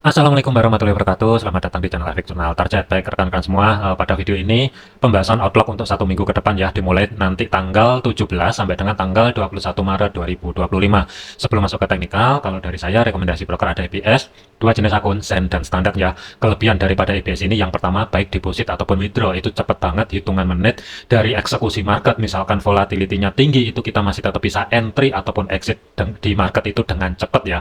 Assalamualaikum warahmatullahi wabarakatuh. Selamat datang di channel Efek Jurnal Target. Baik rekan-rekan semua, pada video ini pembahasan outlook untuk 1 minggu ke depan ya, dimulai nanti tanggal 17 sampai dengan tanggal 21 Maret 2025. Sebelum masuk ke teknikal, kalau dari saya rekomendasi broker ada EBS, dua jenis akun, Zen dan standar ya. Kelebihan daripada EBS ini yang pertama, baik deposit ataupun withdraw itu cepat banget, hitungan menit dari eksekusi market. Misalkan volatility-nya tinggi, itu kita masih tetap bisa entry ataupun exit di market itu dengan cepat ya.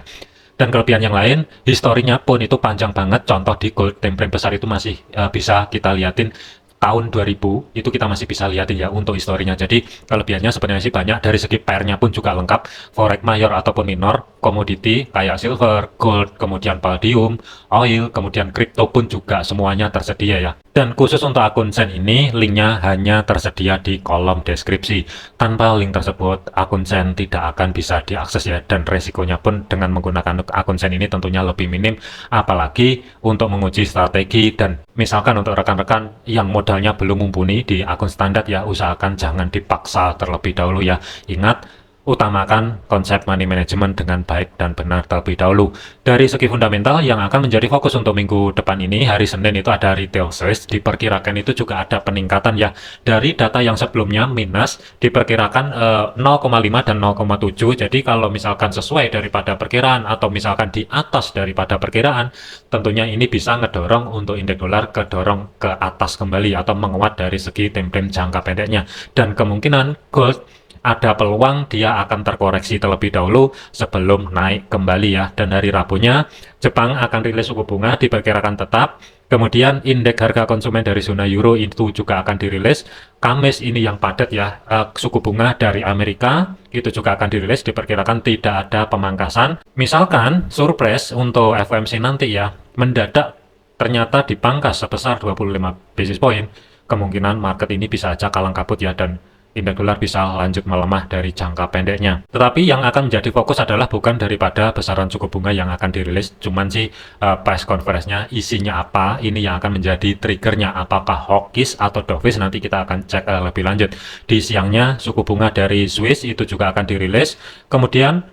Dan kelebihan yang lain, historinya pun itu panjang banget. Contoh di gold time frame besar itu masih bisa kita liatin tahun 2000, itu kita masih bisa liatin ya untuk historinya. Jadi kelebihannya sebenarnya sih banyak, dari segi pairnya pun juga lengkap, forex mayor ataupun minor, komoditi kayak silver, gold, kemudian palladium, oil, kemudian crypto pun juga semuanya tersedia ya. Dan khusus untuk akun Zen ini, linknya hanya tersedia di kolom deskripsi. Tanpa link tersebut, akun Zen tidak akan bisa diakses ya, dan resikonya pun dengan menggunakan akun Zen ini tentunya lebih minim, apalagi untuk menguji strategi. Dan misalkan untuk rekan-rekan yang modalnya belum mumpuni di akun standar ya, usahakan jangan dipaksa terlebih dahulu ya. Ingat, utamakan konsep money management dengan baik dan benar terlebih dahulu. Dari segi fundamental yang akan menjadi fokus untuk minggu depan ini, hari Senin itu ada retail sales, diperkirakan itu juga ada peningkatan ya. Dari data yang sebelumnya minus, diperkirakan 0,5 dan 0,7. Jadi kalau misalkan sesuai daripada perkiraan atau misalkan di atas daripada perkiraan, tentunya ini bisa ngedorong untuk indeks dolar kedorong ke atas kembali atau menguat dari segi time frame jangka pendeknya. Dan kemungkinan gold ada peluang dia akan terkoreksi terlebih dahulu sebelum naik kembali ya. Dan hari Rabunya Jepang akan rilis suku bunga diperkirakan tetap. Kemudian indeks harga konsumen dari zona euro itu juga akan dirilis. Kamis ini yang padat ya, suku bunga dari Amerika itu juga akan dirilis, diperkirakan tidak ada pemangkasan. Misalkan surprise untuk FOMC nanti ya, mendadak ternyata dipangkas sebesar 25 basis point, kemungkinan market ini bisa aja kalang kabut ya, dan indeks dolar bisa lanjut melemah dari jangka pendeknya. Tetapi yang akan menjadi fokus adalah bukan daripada besaran suku bunga yang akan dirilis, cuman sih press conference-nya isinya apa, ini yang akan menjadi triggernya, apakah hawkish atau dovish, nanti kita akan cek lebih lanjut. Di siangnya suku bunga dari Swiss itu juga akan dirilis, kemudian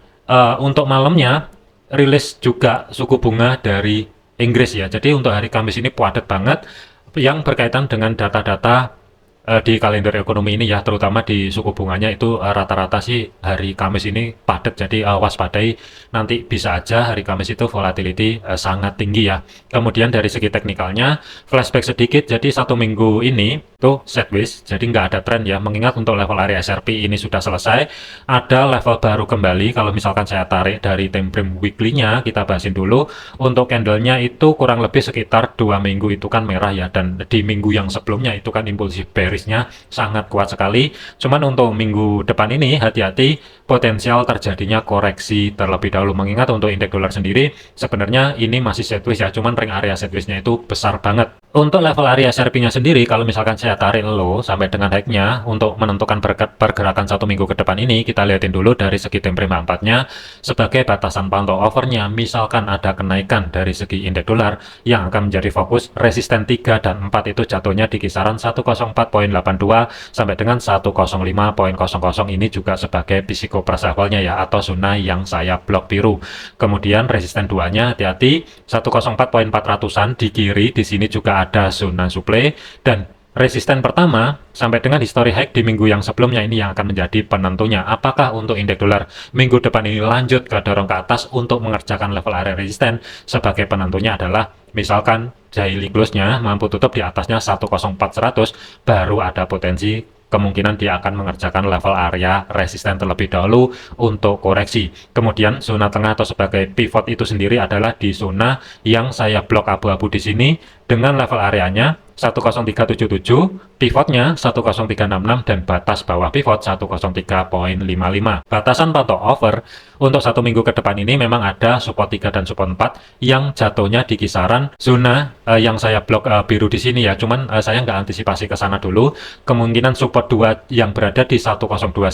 untuk malamnya rilis juga suku bunga dari Inggris ya. Jadi untuk hari Kamis ini padat banget yang berkaitan dengan data-data di kalender ekonomi ini ya, terutama di suku bunganya itu rata-rata sih hari Kamis ini padat. Jadi waspadai, nanti bisa aja hari Kamis itu volatility sangat tinggi ya. Kemudian dari segi teknikalnya, flashback sedikit, jadi 1 minggu ini tuh sideways, jadi nggak ada tren ya, mengingat untuk level area SRP ini sudah selesai, ada level baru kembali. Kalau misalkan saya tarik dari time frame weekly-nya, kita bahasin dulu. Untuk candlenya itu kurang lebih sekitar 2 minggu itu kan merah ya, dan di minggu yang sebelumnya itu kan impulsif bearish-nya sangat kuat sekali. Cuman untuk minggu depan ini hati-hati, potensial terjadinya koreksi terlebih dahulu, mengingat untuk indeks dolar sendiri sebenarnya ini masih sideways ya, cuman ring area sideways-nya itu besar banget. Untuk level area SRP-nya sendiri, kalau misalkan saya tarik low sampai dengan high-nya untuk menentukan pergerakan 1 minggu ke depan ini, kita lihatin dulu dari segi time frame 4-nya sebagai batasan pantau overnya. Misalkan ada kenaikan dari segi indeks dolar, yang akan menjadi fokus resisten 3 dan 4 itu jatuhnya di kisaran 104.82 sampai dengan 105.00. Ini juga sebagai psiko price levelnya ya, atau zona yang saya blok biru. Kemudian resisten 2-nya hati-hati 104.400-an di kiri, di sini juga ada zona supply. Dan resisten pertama sampai dengan history high di minggu yang sebelumnya, ini yang akan menjadi penentunya apakah untuk indeks dolar minggu depan ini lanjut ke dorong ke atas untuk mengerjakan level area resisten. Sebagai penentunya adalah misalkan daily close-nya mampu tutup di atasnya 104.100, baru ada potensi kemungkinan dia akan mengerjakan level area resisten terlebih dahulu untuk koreksi. Kemudian zona tengah atau sebagai pivot itu sendiri adalah di zona yang saya blok abu-abu di sini dengan level areanya 10377, pivotnya 10366, dan batas bawah pivot 103.55. Batasan pantau over untuk 1 minggu ke depan ini memang ada support 3 dan support 4 yang jatuhnya di kisaran zona yang saya blok biru di sini ya. Cuman saya nggak antisipasi ke sana dulu. Kemungkinan support 2 yang berada di 102.900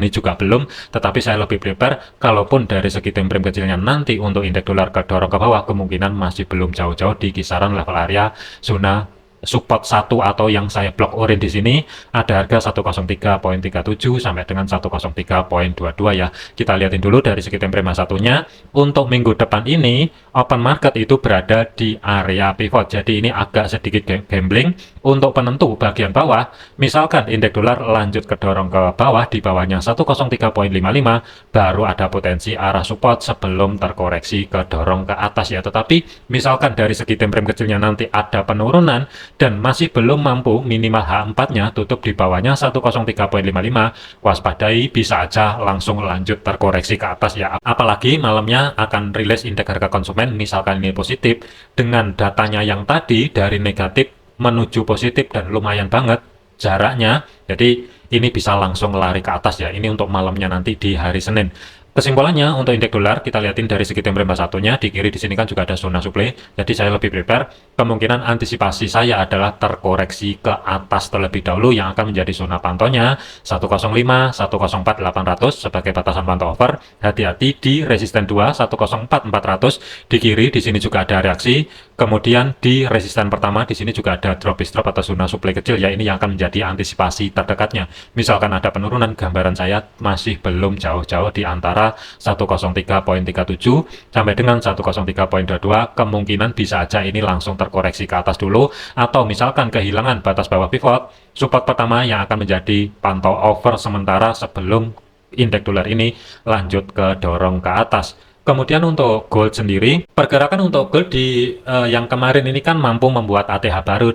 ini juga belum, tetapi saya lebih prepare kalaupun dari segi time frame kecilnya nanti untuk indeks dolar kedorong ke bawah, kemungkinan masih belum jauh-jauh di kisaran level area zona support 1 atau yang saya blok orange di sini ada harga 103.37 sampai dengan 103.22 ya. Kita lihatin dulu dari segi time frame satunya. Untuk minggu depan ini open market itu berada di area pivot. Jadi ini agak sedikit gambling untuk penentu bagian bawah. Misalkan indeks dolar lanjut kedorong ke bawah, di bawahnya 103.55, baru ada potensi arah support sebelum terkoreksi kedorong ke atas ya. Tetapi misalkan dari segi time frame kecilnya nanti ada penurunan dan masih belum mampu minimal H4-nya tutup di bawahnya 103.55, waspadai, bisa aja langsung lanjut terkoreksi ke atas ya. Apalagi malamnya akan rilis indeks harga konsumen, misalkan ini positif, dengan datanya yang tadi dari negatif menuju positif dan lumayan banget jaraknya, jadi ini bisa langsung lari ke atas ya. Ini untuk malamnya nanti di hari Senin. Kesimpulannya untuk indeks dolar kita lihatin dari segi time frame satunya, di kiri di sini kan juga ada zona supply, jadi saya lebih prepare. Kemungkinan antisipasi saya adalah terkoreksi ke atas terlebih dahulu yang akan menjadi zona pantaunya 105, 104, 800 sebagai batasan pantau over. Hati-hati di resisten 2, 104, 400 di kiri. Di sini juga ada reaksi. Kemudian di resisten pertama di sini juga ada drop atau zona supply kecil ya. Ini yang akan menjadi antisipasi terdekatnya. Misalkan ada penurunan, gambaran saya masih belum jauh-jauh di antara 103.37 sampai dengan 103.22. Kemungkinan bisa aja ini langsung terkoreksi ke atas dulu, atau misalkan kehilangan batas bawah pivot, support pertama yang akan menjadi pantau over sementara sebelum indeks dolar ini lanjut ke dorong ke atas. Kemudian untuk gold sendiri, pergerakan untuk gold di yang kemarin ini kan mampu membuat ATH baru,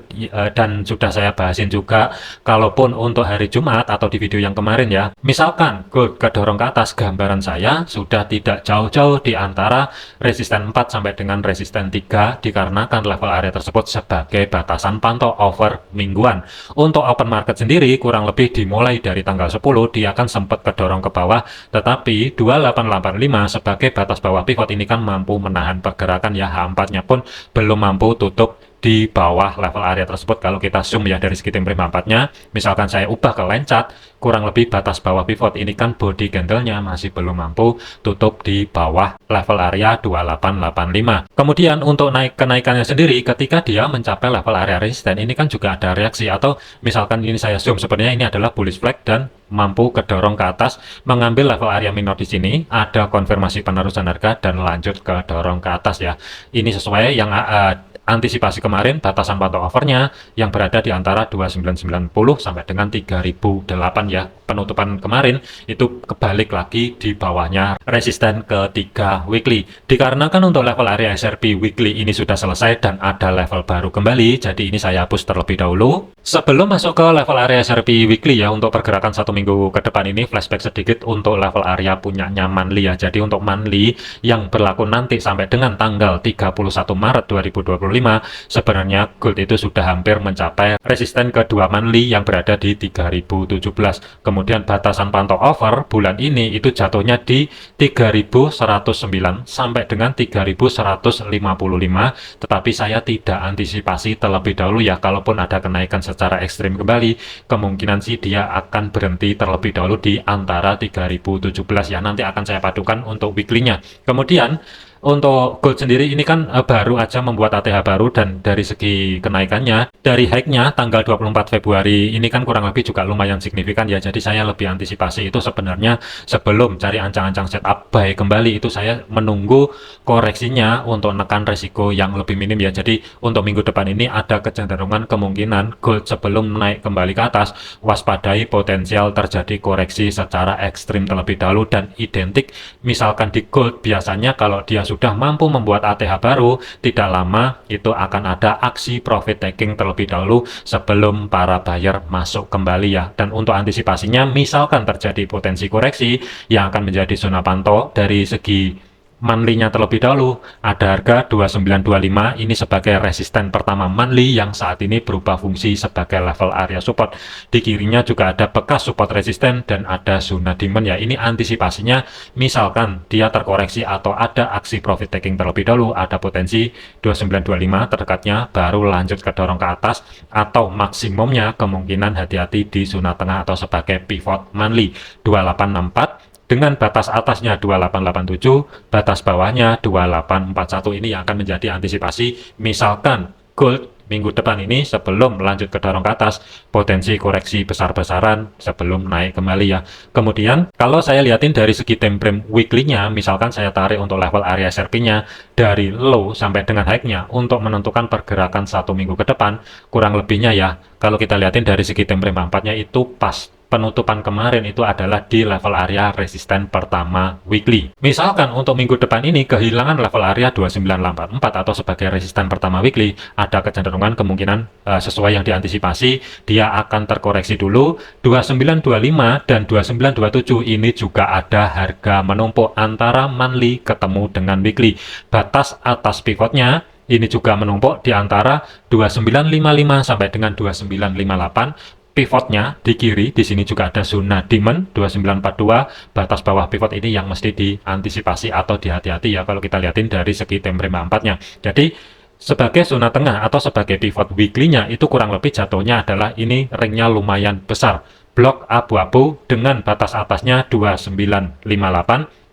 dan sudah saya bahasin juga kalaupun untuk hari Jumat atau di video yang kemarin ya. Misalkan gold kedorong ke atas, gambaran saya sudah tidak jauh-jauh di antara resisten 4 sampai dengan resisten 3, dikarenakan level area tersebut sebagai batasan pantau over mingguan. Untuk open market sendiri kurang lebih dimulai dari tanggal 10 dia akan sempat kedorong ke bawah, tetapi 2885 sebagai batas bawah pivot ini kan mampu menahan pergerakan ya. H4-nya pun belum mampu tutup di bawah level area tersebut. Kalau kita zoom ya dari segi time frame 4-nya, misalkan saya ubah ke line chart, kurang lebih batas bawah pivot ini kan body candle-nya masih belum mampu tutup di bawah level area 2885. Kemudian untuk kenaikannya sendiri, ketika dia mencapai level area resisten ini kan juga ada reaksi, atau misalkan ini saya zoom, sebenarnya ini adalah bullish flag dan mampu kedorong ke atas, mengambil level area minor di sini, ada konfirmasi penerusan harga dan lanjut ke dorong ke atas ya. Ini sesuai yang antisipasi kemarin, batasan pantau overnya yang berada di antara 2990 sampai dengan 3008 ya. Penutupan kemarin itu kebalik lagi di bawahnya resisten ketiga weekly. Dikarenakan untuk level area SRP weekly ini sudah selesai dan ada level baru kembali, jadi ini saya hapus terlebih dahulu. Sebelum masuk ke level area SRP weekly ya, untuk pergerakan 1 minggu ke depan ini flashback sedikit untuk level area punyanya monthly ya. Jadi untuk monthly yang berlaku nanti sampai dengan tanggal 31 Maret 2025, sebenarnya gold itu sudah hampir mencapai resisten kedua monthly yang berada di 3017. Kemudian batasan pantau over bulan ini itu jatuhnya di 3109 sampai dengan 3155, tetapi saya tidak antisipasi terlebih dahulu ya. Kalaupun ada kenaikan secara ekstrim kembali, kemungkinan sih dia akan berhenti terlebih dahulu di antara 3017 ya. Nanti akan saya padukan untuk weekly-nya. Kemudian untuk gold sendiri ini kan baru aja membuat ATH baru, dan dari segi kenaikannya dari high-nya tanggal 24 Februari ini kan kurang lebih juga lumayan signifikan ya. Jadi saya lebih antisipasi itu sebenarnya sebelum cari ancang-ancang setup buy kembali, itu saya menunggu koreksinya untuk menekan resiko yang lebih minim ya. Jadi untuk minggu depan ini ada kecenderungan kemungkinan gold sebelum naik kembali ke atas, waspadai potensial terjadi koreksi secara ekstrim terlebih dahulu. Dan identik misalkan di gold biasanya kalau dia sudah mampu membuat ATH baru, tidak lama itu akan ada aksi profit taking terlebih dahulu sebelum para buyer masuk kembali ya. Dan untuk antisipasinya, misalkan terjadi potensi koreksi yang akan menjadi zona pantau dari segi monthly-nya terlebih dahulu, ada harga 2925 ini sebagai resisten pertama monthly yang saat ini berubah fungsi sebagai level area support. Di kirinya juga ada bekas support resisten dan ada zona demand ya. Ini antisipasinya misalkan dia terkoreksi atau ada aksi profit taking terlebih dahulu, ada potensi 2925 terdekatnya baru lanjut ke dorong ke atas, atau maksimumnya kemungkinan hati-hati di zona tengah atau sebagai pivot monthly 2864 dengan batas atasnya 2887, batas bawahnya 2841. Ini yang akan menjadi antisipasi misalkan gold minggu depan ini sebelum lanjut ke dorong ke atas, potensi koreksi besar-besaran sebelum naik kembali ya. Kemudian kalau saya lihatin dari segi time frame weekly-nya, misalkan saya tarik untuk level area SRP-nya dari low sampai dengan high-nya untuk menentukan pergerakan 1 minggu ke depan, kurang lebihnya ya, kalau kita lihatin dari segi time frame 4-nya itu pas penutupan kemarin itu adalah di level area resisten pertama weekly. Misalkan untuk minggu depan ini kehilangan level area 2984 atau sebagai resisten pertama weekly, ada kecenderungan kemungkinan sesuai yang diantisipasi dia akan terkoreksi dulu 2925 dan 2927. Ini juga ada harga menumpuk antara monthly ketemu dengan weekly. Batas atas pivotnya ini juga menumpuk di antara 2955 sampai dengan 2958. Pivotnya di kiri, di sini juga ada zona demand 2942, batas bawah pivot ini yang mesti diantisipasi atau dihati-hati ya kalau kita lihatin dari segi time frame 4-nya. Jadi sebagai zona tengah atau sebagai pivot weekly-nya itu kurang lebih jatuhnya adalah ini ringnya lumayan besar. Blok abu-abu dengan batas atasnya 2958,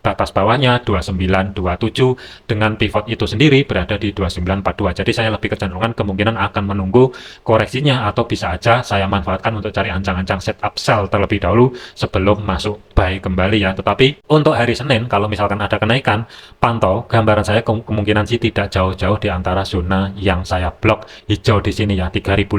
batas bawahnya 2927, dengan pivot itu sendiri berada di 2942. Jadi saya lebih kecenderungan kemungkinan akan menunggu koreksinya atau bisa aja saya manfaatkan untuk cari ancang-ancang setup sell terlebih dahulu sebelum masuk buy kembali ya. Tetapi untuk hari Senin kalau misalkan ada kenaikan, pantau gambaran saya kemungkinan sih tidak jauh-jauh di antara zona yang saya blok hijau di sini ya, 3005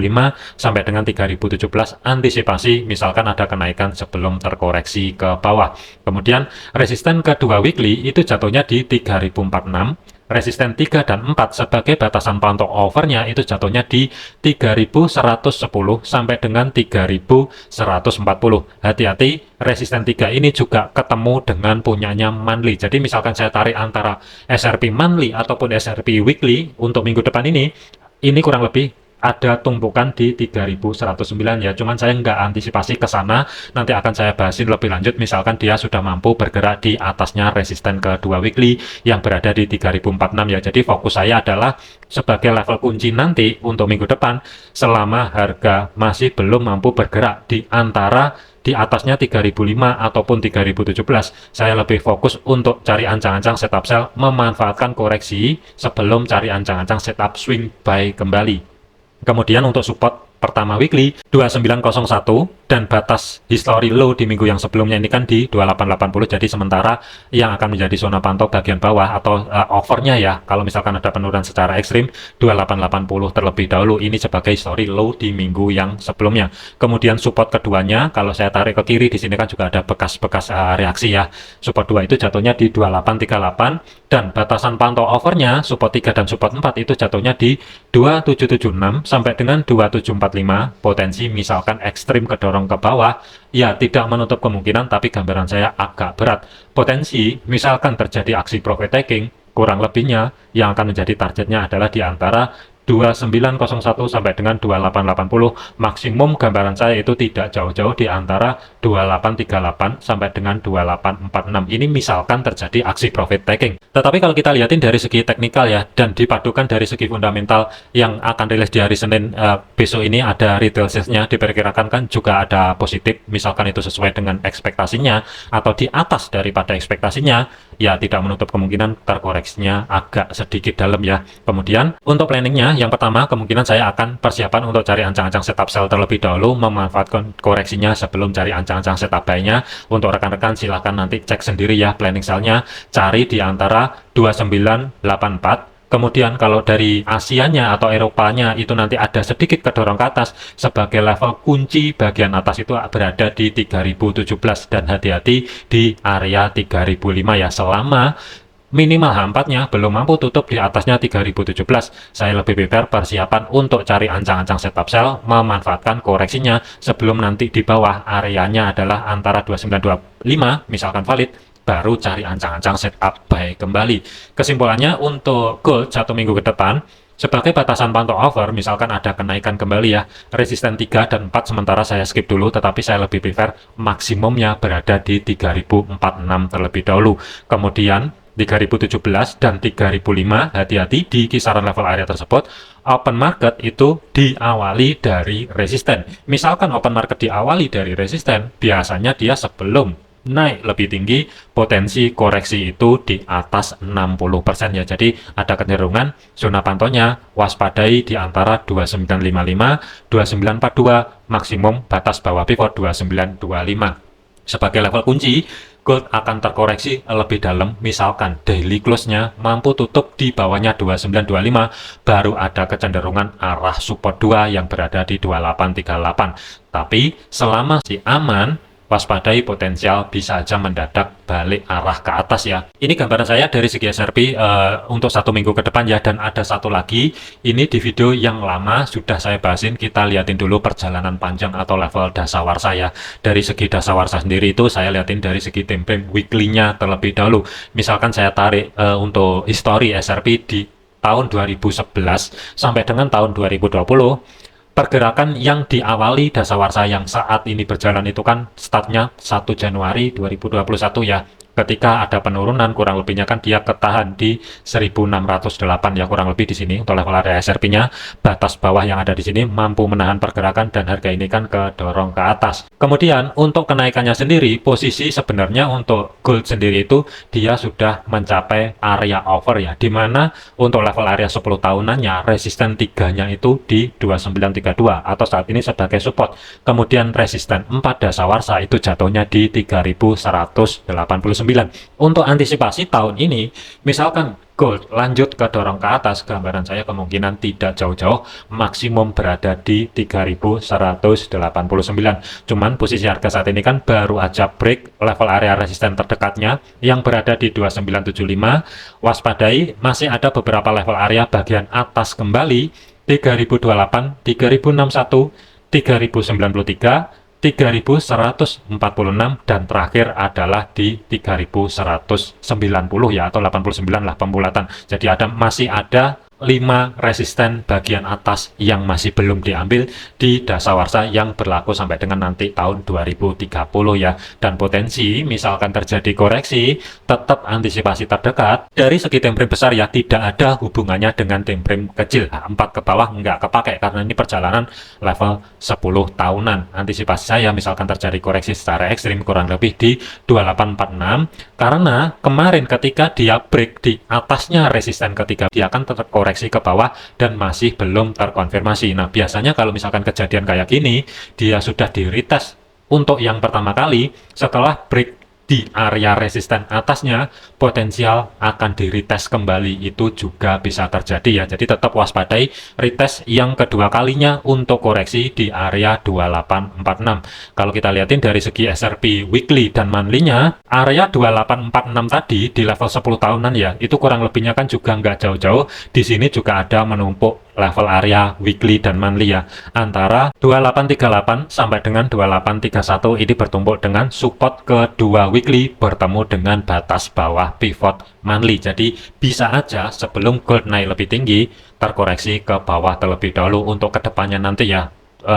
sampai dengan 3017. Antisipasi misalkan ada kenaikan sebelum terkoreksi ke bawah. Kemudian resisten kedua weekly itu jatuhnya di 3046, resisten 3 dan 4 sebagai batasan pantau overnya itu jatuhnya di 3110 sampai dengan 3140. Hati-hati, resisten 3 ini juga ketemu dengan punyanya monthly. Jadi misalkan saya tarik antara SRP monthly ataupun SRP weekly untuk minggu depan ini kurang lebih ada tumpukan di 3109 ya, cuman saya nggak antisipasi ke sana, nanti akan saya bahasin lebih lanjut misalkan dia sudah mampu bergerak di atasnya resisten kedua weekly yang berada di 3046 ya. Jadi fokus saya adalah sebagai level kunci nanti untuk minggu depan selama harga masih belum mampu bergerak di antara di atasnya 3005 ataupun 3017, saya lebih fokus untuk cari ancang-ancang setup sell, memanfaatkan koreksi sebelum cari ancang-ancang setup swing buy kembali. Kemudian untuk support pertama weekly 2901 dan batas history low di minggu yang sebelumnya ini kan di 2880. Jadi sementara yang akan menjadi zona pantau bagian bawah atau overnya ya, kalau misalkan ada penurunan secara ekstrim 2880 terlebih dahulu, ini sebagai history low di minggu yang sebelumnya. Kemudian support keduanya kalau saya tarik ke kiri di sini kan juga ada bekas-bekas reaksi ya. Support 2 itu jatuhnya di 2838 dan batasan pantau overnya support 3 dan support 4 itu jatuhnya di 2776 sampai dengan 2745. Potensi misalkan ekstrim kedorong ke bawah ya tidak menutup kemungkinan, tapi gambaran saya agak berat. Potensi misalkan terjadi aksi profit taking, kurang lebihnya yang akan menjadi targetnya adalah di antara 2901 sampai dengan 2880. Maksimum gambaran saya itu tidak jauh-jauh di antara 2838 sampai dengan 2846. Ini misalkan terjadi aksi profit taking. Tetapi kalau kita lihatin dari segi teknikal ya, dan dipadukan dari segi fundamental yang akan rilis di hari Senin besok ini, ada retail sales-nya diperkirakan kan juga ada positif, misalkan itu sesuai dengan ekspektasinya atau di atas daripada ekspektasinya, ya tidak menutup kemungkinan terkoreksinya agak sedikit dalam ya. Kemudian untuk planningnya, yang pertama kemungkinan saya akan persiapan untuk cari ancang-ancang setup sell terlebih dahulu, memanfaatkan koreksinya sebelum cari ancang-ancang setup buy-nya. Untuk rekan-rekan silahkan nanti cek sendiri ya planning sell-nya, cari di antara 2984. Kemudian kalau dari Asianya atau Eropanya itu nanti ada sedikit kedorong ke atas, sebagai level kunci bagian atas itu berada di 3017 dan hati-hati di area 3005 ya. Selama minimal H4-nya belum mampu tutup di atasnya 3017, saya lebih prefer persiapan untuk cari ancang-ancang setup sell, memanfaatkan koreksinya sebelum nanti di bawah areanya adalah antara 2925 misalkan valid, baru cari ancang-ancang setup buy kembali. Kesimpulannya untuk gold 1 minggu ke depan, sebagai batasan pantau over, misalkan ada kenaikan kembali ya, resisten 3 dan 4 sementara saya skip dulu, tetapi saya lebih prefer maksimumnya berada di 3046 terlebih dahulu. Kemudian 3017 dan 3005, hati-hati di kisaran level area tersebut. Open market itu diawali dari resisten. Misalkan open market diawali dari resisten, biasanya dia sebelum naik lebih tinggi, potensi koreksi itu di atas 60% ya. Jadi ada kecenderungan zona pantaunya waspadai di antara 2955, 2942, maksimum batas bawah pivot 2925. Sebagai level kunci, gold akan terkoreksi lebih dalam, misalkan daily close-nya mampu tutup di bawahnya 2925, baru ada kecenderungan arah support 2 yang berada di 2838. Tapi selama masih aman, waspadai potensial bisa aja mendadak balik arah ke atas ya. Ini gambaran saya dari segi SRP untuk 1 minggu ke depan ya, dan ada satu lagi, ini di video yang lama sudah saya bahasin, kita liatin dulu perjalanan panjang atau level dasawarsa ya. Dari segi dasawarsa sendiri itu saya liatin dari segi time frame weekly-nya terlebih dahulu. Misalkan saya tarik untuk history SRP di tahun 2011 sampai dengan tahun 2020, pergerakan yang diawali dasawarsa yang saat ini berjalan itu kan startnya 1 Januari 2021 ya. Ketika ada penurunan kurang lebihnya kan dia ketahan di 1608 ya, kurang lebih di sini untuk level area SRP-nya. Batas bawah yang ada di sini mampu menahan pergerakan dan harga ini kan kedorong ke atas. Kemudian untuk kenaikannya sendiri, posisi sebenarnya untuk gold sendiri itu dia sudah mencapai area over ya, dimana untuk level area 10 tahunannya resisten 3-nya itu di 2932 atau saat ini sebagai support. Kemudian resisten 4 dasawarsa itu jatuhnya di 3189. Untuk antisipasi tahun ini, misalkan gold lanjut ke dorong ke atas, gambaran saya kemungkinan tidak jauh-jauh, maksimum berada di 3189. Cuman posisi harga saat ini kan baru aja break level area resisten terdekatnya yang berada di 2975. Waspadai masih ada beberapa level area bagian atas kembali 3028, 3061, 3093, 3146, dan terakhir adalah di 3190 ya, atau 89 lah pembulatan. Jadi masih ada 5 resisten bagian atas yang masih belum diambil di dasawarsa yang berlaku sampai dengan nanti tahun 2030 ya. Dan potensi misalkan terjadi koreksi, tetap antisipasi terdekat dari segi time frame besar ya, tidak ada hubungannya dengan time frame kecil. 4 ke bawah nggak kepakai karena ini perjalanan level 10 tahunan. Antisipasi saya misalkan terjadi koreksi secara ekstrim kurang lebih di 2846, karena kemarin ketika dia break di atasnya resisten ketiga, dia akan tetap koreksi ke bawah dan masih belum terkonfirmasi. Nah, biasanya kalau misalkan kejadian kayak gini, dia sudah di retest untuk yang pertama kali, setelah break di area resisten atasnya, potensial akan di retest kembali, itu juga bisa terjadi ya. Jadi tetap waspadai retest yang kedua kalinya untuk koreksi di area 2846. Kalau kita lihatin dari segi SRP weekly dan monthly-nya, area 2846 tadi di level 10 tahunan ya, itu kurang lebihnya kan juga nggak jauh-jauh. Di sini juga ada menumpuk level area weekly dan monthly ya, antara 2838 sampai dengan 2831 ini bertumpuk dengan support kedua weekly bertemu dengan batas bawah pivot monthly. Jadi bisa aja sebelum gold naik lebih tinggi terkoreksi ke bawah terlebih dahulu untuk kedepannya nanti ya,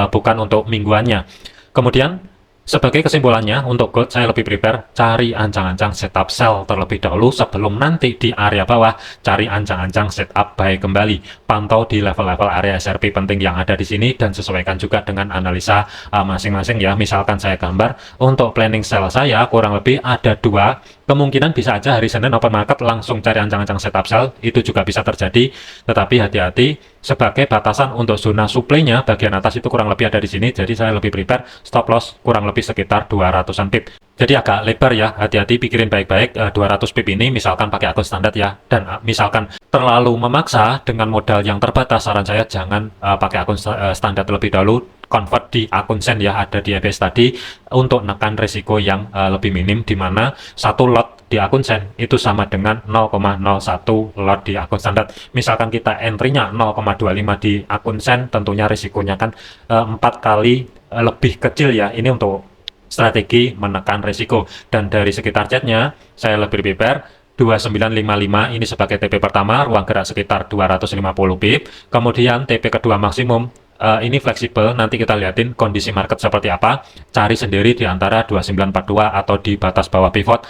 bukan untuk mingguannya. Kemudian sebagai kesimpulannya, untuk gold saya lebih prepare cari ancang-ancang setup sell terlebih dahulu sebelum nanti di area bawah cari ancang-ancang setup buy kembali. Pantau di level-level area SRP penting yang ada di sini dan sesuaikan juga dengan analisa masing-masing ya. Misalkan saya gambar untuk planning sell saya kurang lebih ada 2. Kemungkinan bisa aja hari Senin open market langsung cari ancang-ancang setup sell, itu juga bisa terjadi. Tetapi hati-hati, sebagai batasan untuk zona supply-nya bagian atas itu kurang lebih ada di sini. Jadi saya lebih prepare stop loss kurang lebih sekitar 200-an pip. Jadi agak lebar ya, hati-hati pikirin baik-baik. 200 pip ini misalkan pakai akun standar ya, dan misalkan terlalu memaksa dengan modal yang terbatas, saran saya jangan pakai akun standar terlebih dahulu, convert di akun sen ya, ada di EBS tadi, untuk menekan risiko yang lebih minim, di mana satu lot di akun sen itu sama dengan 0,01 lot di akun standar. Misalkan kita entry-nya 0,25 di akun sen, tentunya risikonya kan 4 kali lebih kecil ya. Ini untuk strategi menekan risiko. Dan dari segi targetnya saya lebih prepare 2955 ini sebagai TP pertama, ruang gerak sekitar 250 pip. Kemudian TP kedua maksimum ini fleksibel, nanti kita lihatin kondisi market seperti apa, cari sendiri di antara 2942 atau di batas bawah pivot,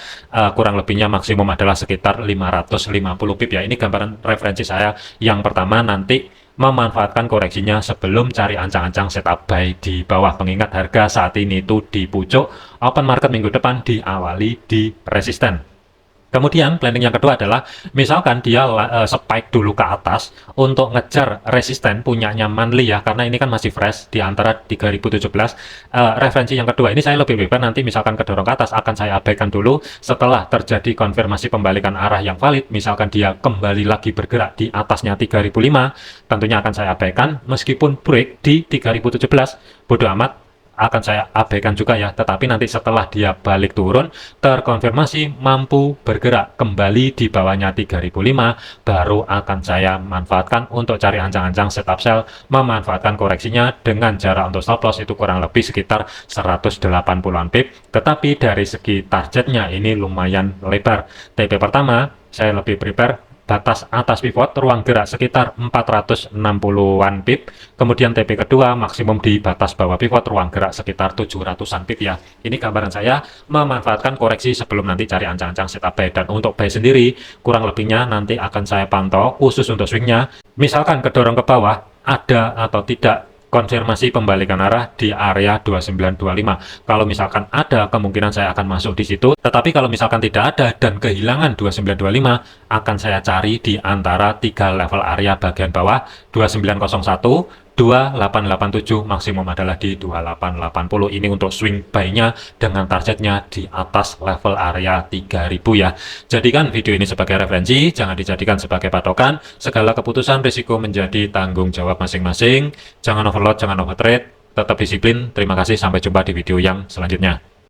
kurang lebihnya maksimum adalah sekitar 550 pip ya. Ini gambaran referensi saya yang pertama. Nanti memanfaatkan koreksinya sebelum cari ancang-ancang setup buy di bawah. Mengingat harga saat ini itu di pucuk, open market minggu depan diawali di resisten. Kemudian planning yang kedua adalah misalkan dia spike dulu ke atas untuk ngejar resisten punyanya monthly ya, karena ini kan masih fresh di antara 3017. Referensi yang kedua ini saya lebih prefer nanti misalkan kedorong ke atas akan saya abaikan dulu setelah terjadi konfirmasi pembalikan arah yang valid. Misalkan dia kembali lagi bergerak di atasnya 3005, tentunya akan saya abaikan meskipun break di 3017. Bodoh amat, akan saya abaikan juga ya, tetapi nanti setelah dia balik turun terkonfirmasi mampu bergerak kembali di bawahnya 3005, baru akan saya manfaatkan untuk cari ancang-ancang setup sell, memanfaatkan koreksinya dengan jarak untuk stop loss itu kurang lebih sekitar 180-an pip, tetapi dari segi targetnya ini lumayan lebar. TP pertama saya lebih prepare batas atas pivot ruang gerak sekitar 460-an pip, kemudian TP kedua maksimum di batas bawah pivot ruang gerak sekitar 700-an pip ya. Ini gambaran saya memanfaatkan koreksi sebelum nanti cari ancang-ancang setup buy. Dan untuk buy sendiri kurang lebihnya nanti akan saya pantau khusus untuk swingnya, misalkan kedorong ke bawah ada atau tidak konfirmasi pembalikan arah di area 2925. Kalau misalkan ada, kemungkinan saya akan masuk di situ. Tetapi kalau misalkan tidak ada dan kehilangan 2925, akan saya cari di antara 3 level area bagian bawah, 2901, 2887, maksimum adalah di 2880. Ini untuk swing buy-nya dengan targetnya di atas level area 3000 ya. Jadikan video ini sebagai referensi, jangan dijadikan sebagai patokan. Segala keputusan risiko menjadi tanggung jawab masing-masing. Jangan overload, jangan overtrade, tetap disiplin. Terima kasih, sampai jumpa di video yang selanjutnya.